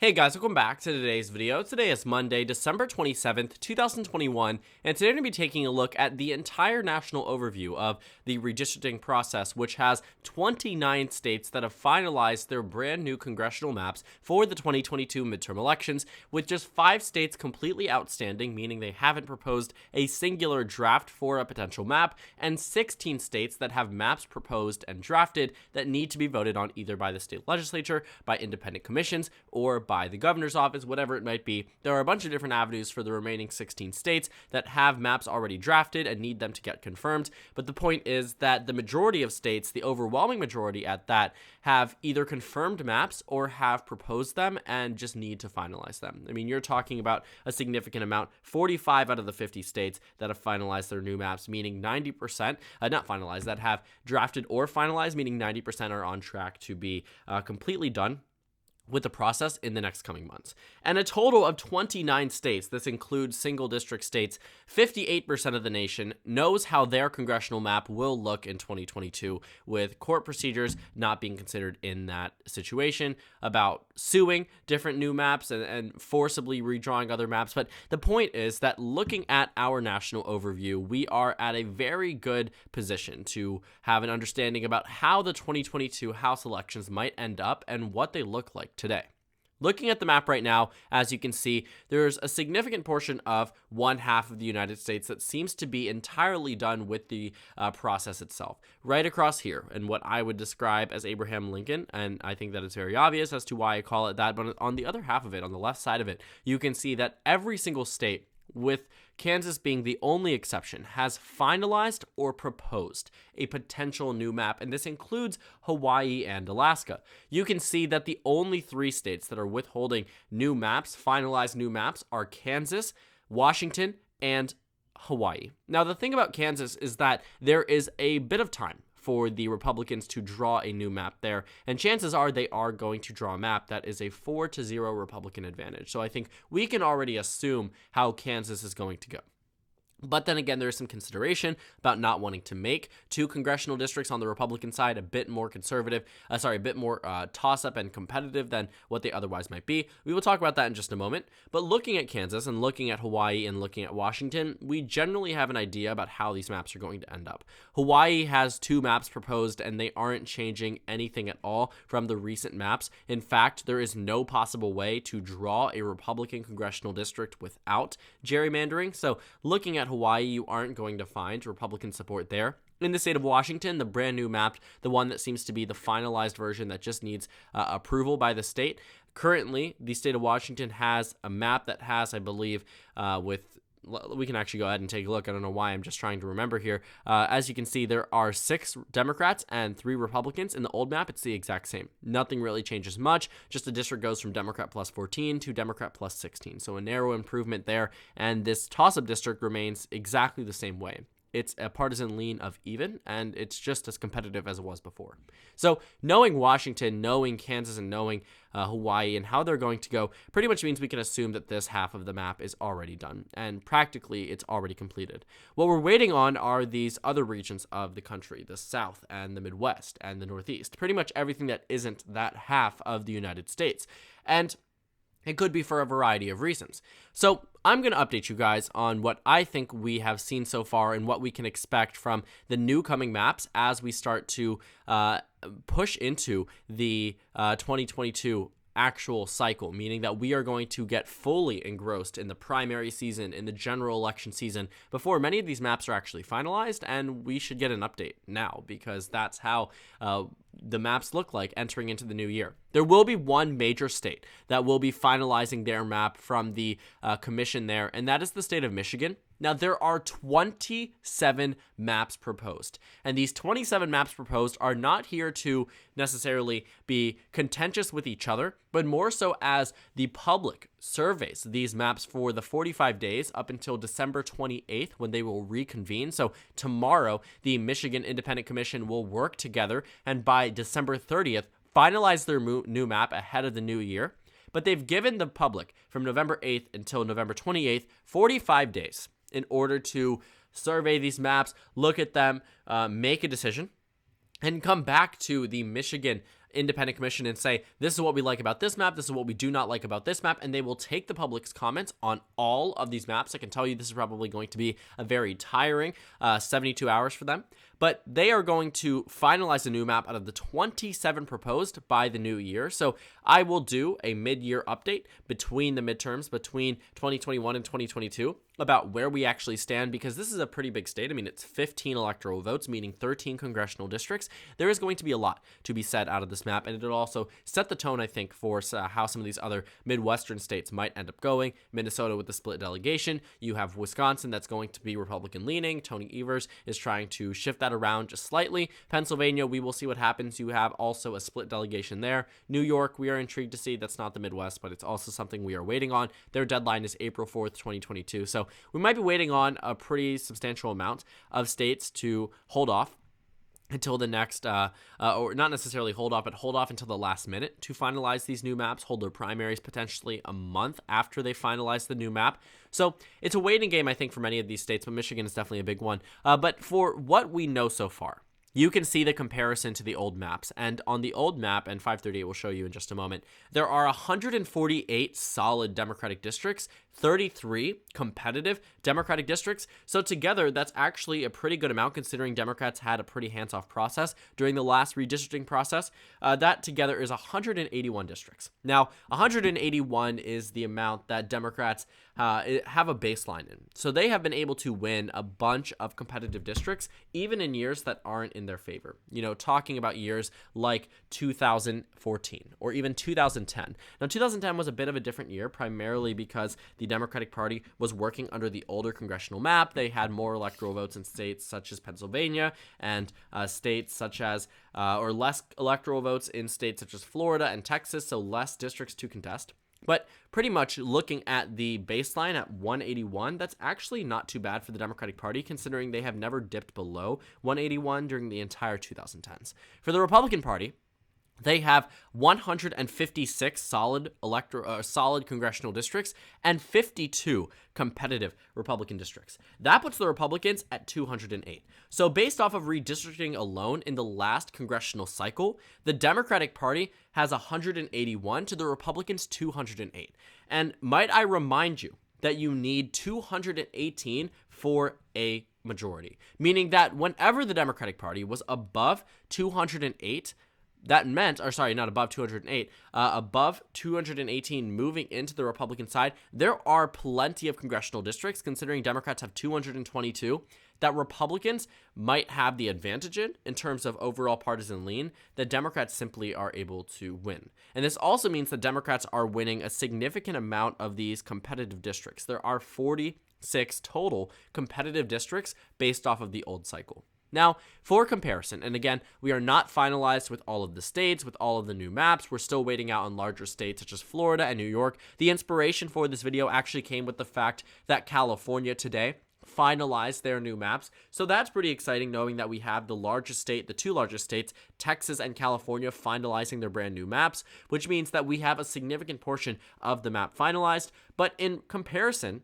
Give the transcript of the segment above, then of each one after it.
Hey guys, welcome back to today's video. Today is Monday, December 27th, 2021, and today we're going to be taking a look at the entire national overview of the redistricting process, which has 29 states that have finalized their brand new congressional maps for the 2022 midterm elections, with just 5 states completely outstanding, meaning they haven't proposed a singular draft for a potential map, and 16 states that have maps proposed and drafted that need to be voted on either by the state legislature, by independent commissions, or by the governor's office, whatever it might be. There are a bunch of different avenues for the remaining 16 states that have maps already drafted and need them to get confirmed. But the point is that the majority of states, the overwhelming majority at that, have either confirmed maps or have proposed them and just need to finalize them. I mean, you're talking about a significant amount. 45 out of the 50 states that have finalized their new maps, meaning 90%, not finalized, that have drafted or finalized, meaning 90% are on track to be completely done with the process in the next coming months. And a total of 29 states, this includes single district states, 58% of the nation knows how their congressional map will look in 2022, with court procedures not being considered in that situation, about suing different new maps and forcibly redrawing other maps. But the point is that looking at our national overview, we are at a very good position to have an understanding about how the 2022 House elections might end up and what they look like today. Looking at the map right now, as you can see, there's a significant portion of one half of the United States that seems to be entirely done with the process itself. Right across here, and what I would describe as Abraham Lincoln, and I think that it's very obvious as to why I call it that, but on the other half of it, on the left side of it, you can see that every single state, with Kansas being the only exception, has finalized or proposed a potential new map, and this includes Hawaii and Alaska. You can see that the only 3 states that are withholding new maps, finalized new maps, are Kansas, Washington, and Hawaii. Now, the thing about Kansas is that there is a bit of time for the Republicans to draw a new map there, and chances are they are going to draw a map that is a 4-0 Republican advantage. So I think we can already assume how Kansas is going to go. But then again, there is some consideration about not wanting to make 2 congressional districts on the Republican side a bit more conservative, a bit more toss-up and competitive than what they otherwise might be. We will talk about that in just a moment. But looking at Kansas and looking at Hawaii and looking at Washington, we generally have an idea about how these maps are going to end up. Hawaii has 2 maps proposed, and they aren't changing anything at all from the recent maps. In fact, there is no possible way to draw a Republican congressional district without gerrymandering. So looking at Hawaii, you aren't going to find Republican support there. In the state of Washington, the brand new map, the one that seems to be the finalized version that just needs approval by the state. Currently, the state of Washington has a map that has, I believe, we can actually go ahead and take a look. I don't know why I'm just trying to remember here. As you can see, there are 6 Democrats and 3 Republicans. In the old map, it's the exact same. Nothing really changes much. Just the district goes from Democrat plus 14 to Democrat plus 16. So a narrow improvement there. And this toss-up district remains exactly the same way. It's a partisan lean of even, and it's just as competitive as it was before. So knowing Washington, knowing Kansas, and knowing Hawaii and how they're going to go pretty much means we can assume that this half of the map is already done, and practically it's already completed. What we're waiting on are these other regions of the country, the South and the Midwest and the Northeast, pretty much everything that isn't that half of the United States. And it could be for a variety of reasons. So I'm going to update you guys on what I think we have seen so far and what we can expect from the new coming maps as we start to push into the 2022 actual cycle, meaning that we are going to get fully engrossed in the primary season, in the general election season, before many of these maps are actually finalized, and we should get an update now because that's how the maps look like entering into the new year. There will be one major state that will be finalizing their map from the commission there, and that is the state of Michigan. Now, there are 27 maps proposed, and these 27 maps proposed are not here to necessarily be contentious with each other, but more so as the public surveys these maps for the 45 days up until December 28th when they will reconvene. So tomorrow, the Michigan Independent Commission will work together, and by December 30th, finalize their new map ahead of the new year. But they've given the public from November 8th until November 28th, 45 days in order to survey these maps, look at them, make a decision, and come back to the Michigan independent commission and say, this is what we like about this map, this is what we do not like about this map, and they will take the public's comments on all of these maps. I can tell you this is probably going to be a very tiring 72 hours for them, but they are going to finalize a new map out of the 27 proposed by the new year. So I will do a mid-year update between the midterms, between 2021 and 2022, about where we actually stand, because this is a pretty big state. I mean, it's 15 electoral votes, meaning 13 congressional districts. There is going to be a lot to be said out of this map, and it'll also set the tone, I think, for how some of these other Midwestern states might end up going. Minnesota with the split delegation. You have Wisconsin that's going to be Republican-leaning. Tony Evers is trying to shift that around just slightly. Pennsylvania, we will see what happens. You have also a split delegation there. New York, we are intrigued to see. That's not the Midwest, but it's also something we are waiting on. Their deadline is April 4th, 2022. So we might be waiting on a pretty substantial amount of states to hold off until the next, or not necessarily hold off, but hold off until the last minute to finalize these new maps, hold their primaries potentially a month after they finalize the new map. So it's a waiting game, I think, for many of these states, but Michigan is definitely a big one. But for what we know so far, you can see the comparison to the old maps. And on the old map, and 538 will show you in just a moment, there are 148 solid Democratic districts, 33 competitive Democratic districts. So together, that's actually a pretty good amount considering Democrats had a pretty hands-off process during the last redistricting process. That together is 181 districts. Now, 181 is the amount that Democrats have a baseline in. So they have been able to win a bunch of competitive districts, even in years that aren't in their favor. You know, talking about years like 2014 or even 2010. Now, 2010 was a bit of a different year, primarily because the Democratic Party was working under the older congressional map. They had more electoral votes in states such as Pennsylvania and states such as, or less electoral votes in states such as Florida and Texas, so less districts to contest. But pretty much looking at the baseline at 181, that's actually not too bad for the Democratic Party, considering they have never dipped below 181 during the entire 2010s. For the Republican Party, they have 156 solid congressional districts and 52 competitive Republican districts. That puts the Republicans at 208. So based off of redistricting alone in the last congressional cycle, the Democratic Party has 181 to the Republicans 208. And might I remind you that you need 218 for a majority, meaning that whenever the Democratic Party was above 208, that meant, or sorry, not above 208, above 218 moving into the Republican side, there are plenty of congressional districts, considering Democrats have 222, that Republicans might have the advantage in terms of overall partisan lean, that Democrats simply are able to win. And this also means that Democrats are winning a significant amount of these competitive districts. There are 46 total competitive districts based off of the old cycle. Now, for comparison, and again, we are not finalized with all of the states, with all of the new maps. We're still waiting out on larger states such as Florida and New York. The inspiration for this video actually came with the fact that California today finalized their new maps. So that's pretty exciting, knowing that we have the largest state, the two largest states, Texas and California, finalizing their brand new maps, which means that we have a significant portion of the map finalized. But in comparison,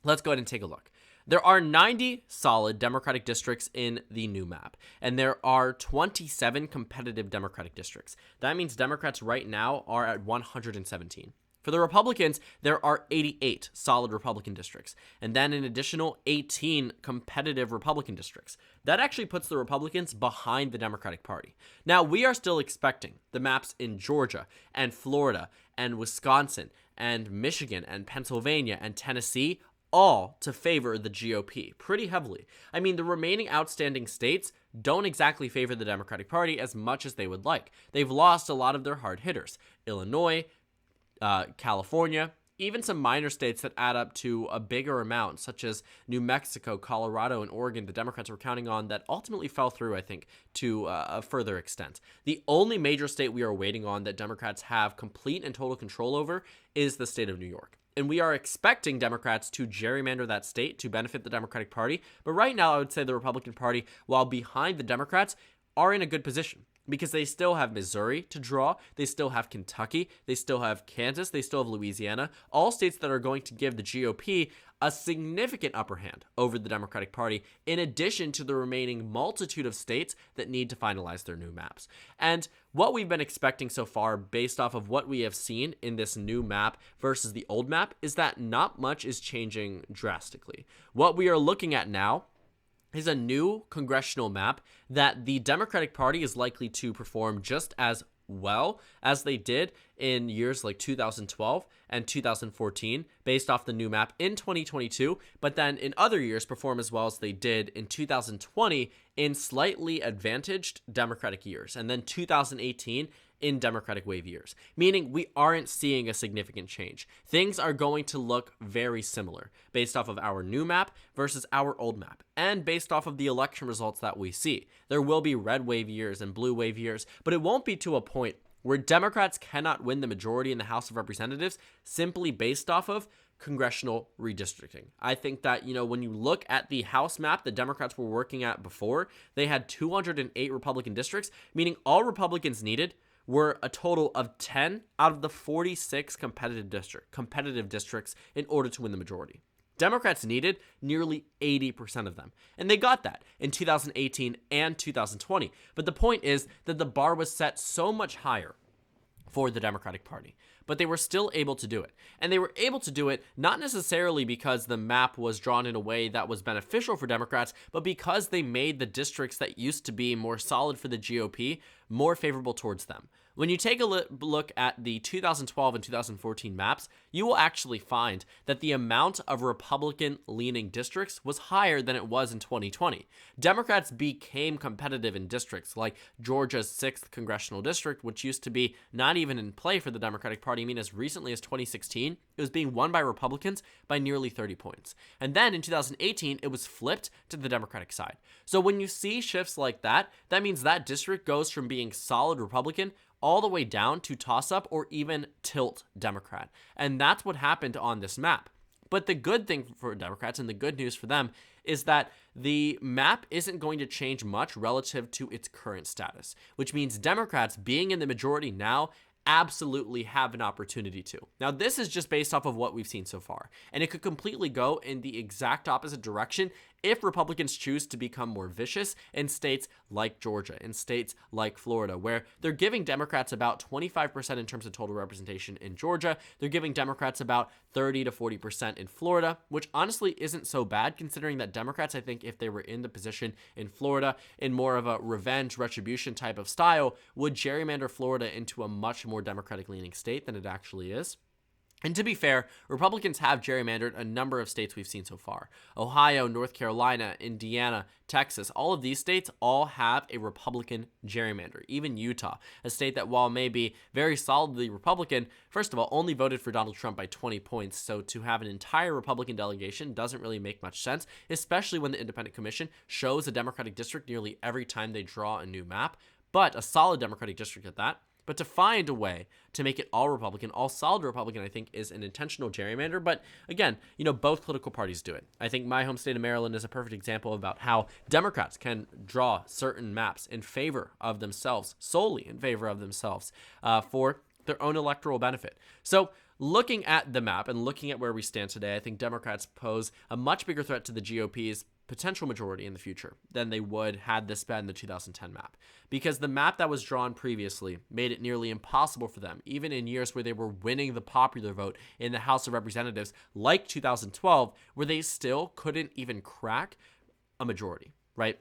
let's go ahead and take a look. There are 90 solid Democratic districts in the new map, and there are 27 competitive Democratic districts. That means Democrats right now are at 117. For the Republicans, there are 88 solid Republican districts, and then an additional 18 competitive Republican districts. That actually puts the Republicans behind the Democratic Party. Now, we are still expecting the maps in Georgia and Florida and Wisconsin and Michigan and Pennsylvania and Tennessee all to favor the GOP pretty heavily. I mean, the remaining outstanding states don't exactly favor the Democratic Party as much as they would like. They've lost a lot of their hard hitters. Illinois, California, even some minor states that add up to a bigger amount, such as New Mexico, Colorado, and Oregon, the Democrats were counting on, that ultimately fell through, I think, to a further extent. The only major state we are waiting on that Democrats have complete and total control over is the state of New York. And we are expecting Democrats to gerrymander that state to benefit the Democratic Party. But right now, I would say the Republican Party, while behind the Democrats, are in a good position. because they still have Missouri to draw, they still have Kentucky, they still have Kansas, they still have Louisiana, all states that are going to give the GOP a significant upper hand over the Democratic Party, in addition to the remaining multitude of states that need to finalize their new maps. And what we've been expecting so far, based off of what we have seen in this new map versus the old map, is that not much is changing drastically. What we are looking at now is a new congressional map that the Democratic Party is likely to perform just as well as they did in years like 2012 and 2014 based off the new map in 2022, but then in other years perform as well as they did in 2020 in slightly advantaged Democratic years, and then 2018 in Democratic wave years, meaning we aren't seeing a significant change. Things are going to look very similar based off of our new map versus our old map, and based off of the election results that we see. There will be red wave years and blue wave years, but it won't be to a point where Democrats cannot win the majority in the House of Representatives simply based off of congressional redistricting. I think that, when you look at the House map the Democrats were working at before, they had 208 Republican districts, meaning all Republicans needed were a total of 10 out of the 46 competitive districts in order to win the majority. Democrats needed nearly 80% of them, and they got that in 2018 and 2020. But the point is that the bar was set so much higher for the Democratic Party, but they were still able to do it. And they were able to do it not necessarily because the map was drawn in a way that was beneficial for Democrats, but because they made the districts that used to be more solid for the GOP more favorable towards them. When you take a look at the 2012 and 2014 maps, you will actually find that the amount of Republican-leaning districts was higher than it was in 2020. Democrats became competitive in districts like Georgia's 6th congressional district, which used to be not even in play for the Democratic Party. I mean, as recently as 2016, it was being won by Republicans by nearly 30 points. And then in 2018, it was flipped to the Democratic side. So when you see shifts like that, that means that district goes from being solid Republican all the way down to toss-up or even tilt Democrat. And that's what happened on this map. But the good thing for Democrats and the good news for them is that the map isn't going to change much relative to its current status, which means Democrats being in the majority now absolutely have an opportunity to. Now, this is just based off of what we've seen so far, and it could completely go in the exact opposite direction if Republicans choose to become more vicious in states like Georgia, in states like Florida, where they're giving Democrats about 25% in terms of total representation in Georgia. They're giving Democrats about 30 to 40% in Florida, which honestly isn't so bad considering that Democrats, I think if they were in the position in Florida in more of a revenge retribution type of style, would gerrymander Florida into a much more Democratic leaning state than it actually is. And to be fair, Republicans have gerrymandered a number of states we've seen so far. Ohio, North Carolina, Indiana, Texas, all of these states all have a Republican gerrymander. Even Utah, a state that while may be very solidly Republican, first of all, only voted for Donald Trump by 20 points. So to have an entire Republican delegation doesn't really make much sense, especially when the Independent Commission shows a Democratic district nearly every time they draw a new map, but a solid Democratic district at that. But to find a way to make it all Republican, all solid Republican, I think is an intentional gerrymander. But again, both political parties do it. I think my home state of Maryland is a perfect example about how Democrats can draw certain maps in favor of themselves, solely in favor of themselves, for their own electoral benefit. So looking at the map and looking at where we stand today, I think Democrats pose a much bigger threat to the GOP's potential majority in the future than they would had this been the 2010 map, because the map that was drawn previously made it nearly impossible for them, even in years where they were winning the popular vote in the House of Representatives like 2012, where they still couldn't even crack a majority, right?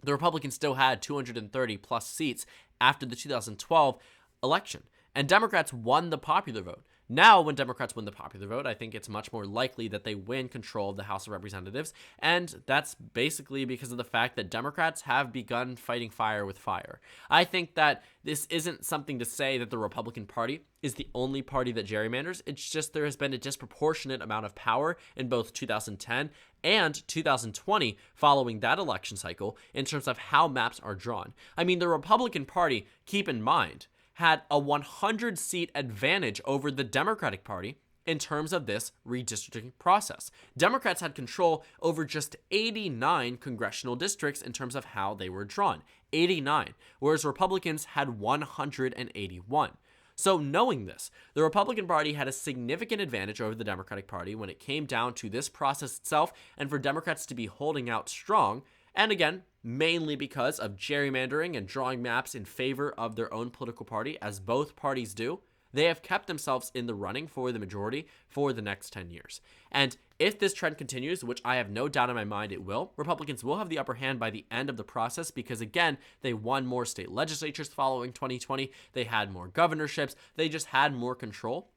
The Republicans still had 230 plus seats after the 2012 election, and Democrats won the popular vote. Now, when Democrats win the popular vote, I think it's much more likely that they win control of the House of Representatives, and that's basically because of the fact that Democrats have begun fighting fire with fire. I think that this isn't something to say that the Republican Party is the only party that gerrymanders. It's just there has been a disproportionate amount of power in both 2010 and 2020 following that election cycle in terms of how maps are drawn. I mean, the Republican Party, keep in mind, had a 100-seat advantage over the Democratic Party in terms of this redistricting process. Democrats had control over just 89 congressional districts in terms of how they were drawn. 89, whereas Republicans had 181. So knowing this, the Republican Party had a significant advantage over the Democratic Party when it came down to this process itself, and for Democrats to be holding out strong, and again, mainly because of gerrymandering and drawing maps in favor of their own political party, as both parties do, they have kept themselves in the running for the majority for the next 10 years. And if this trend continues, which I have no doubt in my mind it will, Republicans will have the upper hand by the end of the process because, again, they won more state legislatures following 2020. They had more governorships. They just had more control.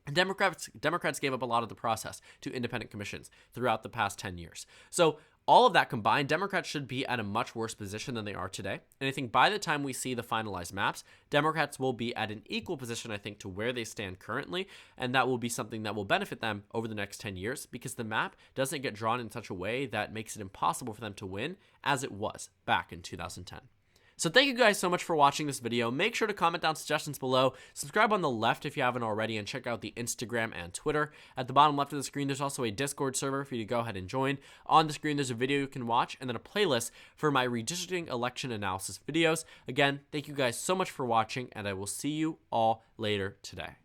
And Democrats gave up a lot of the process to independent commissions throughout the past 10 years. So all of that combined, Democrats should be at a much worse position than they are today. And I think by the time we see the finalized maps, Democrats will be at an equal position, I think, to where they stand currently. And that will be something that will benefit them over the next 10 years because the map doesn't get drawn in such a way that makes it impossible for them to win as it was back in 2010. So thank you guys so much for watching this video. Make sure to comment down suggestions below, subscribe on the left if you haven't already, and check out the Instagram and Twitter. At the bottom left of the screen, there's also a Discord server for you to go ahead and join. On the screen, there's a video you can watch, and then a playlist for my redistricting election analysis videos. Again, thank you guys so much for watching, and I will see you all later today.